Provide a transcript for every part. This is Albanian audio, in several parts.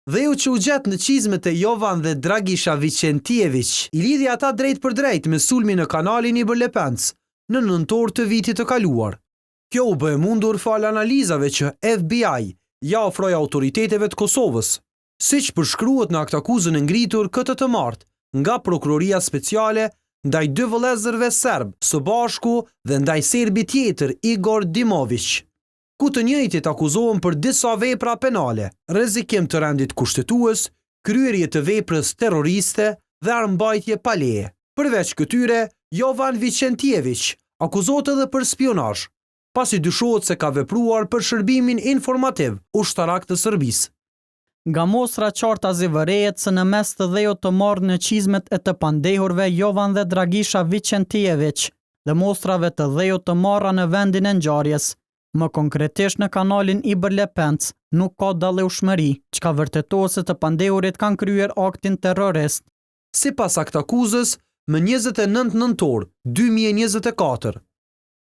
Dheu që u gjetë në çizmet e Jovan dhe Dragisha Vicentjević i lidhi ata drejt për drejt me sulmin në kanalin Ibër Lepenc në nëntor të vitit të kaluar. Kjo u bë e mundur fal analizave që FBI ja ofroi autoriteteve të Kosovës, siç përshkruhet në aktakuzën e ngritur këtë të martë nga Prokuroria Speciale ndaj dy vëllezërve serb së bashku dhe ndaj serbi tjetër Igor Dimović, ku të njëjtit akuzohen për disa vepra penale, rrezikim të rendit kushtetues, kryerje të veprës terroriste dhe armbajtje pa leje. Përveç këtyre, Jovan Vicentjević akuzohet edhe për spionazh, pasi dyshohet se ka vepruar për shërbimin informativ ushtarak të Serbisë. Nga mostra qarta zëvërehet se në mes të dhejut të marrë në çizmet e të pandehurve Jovan dhe Dragisha Vicentjević dhe mostrave të dhejut të marra në vendin e ngjarjes, më konkretisht në kanalin Ibër Lepenc, nuk ka dallueshmëri, çka vërtetohet se të pandehurit kanë kryer aktin terrorist. Sipas aktakuzës, më 29 nëntor 2024,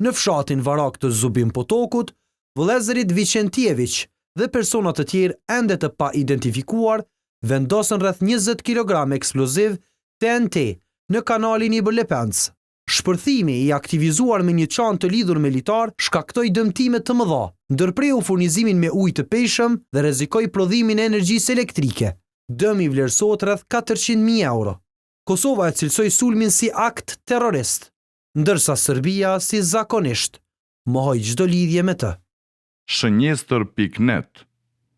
në fshatin Varak të Zubin Potokut, vëllezërit Vicentjević dhe persona të tjerë ende të pa identifikuar vendosën rreth 20 kg eksploziv TNT në kanalin Ibër Lepenc. Shpërthimi i aktivizuar me një çantë të lidhur me litar shkaktoi dëmtime të mëdha, ndërpreu furnizimin me ujë të peshëm dhe rrezikoi prodhimin e energjisë elektrike. Dëmi vlerësohet rreth 400.000 euro. Kosova e cilësoi sulmin si akt terrorist, ndërsa Serbia si zakonisht mohoi çdo lidhje me të. Shënjestër.net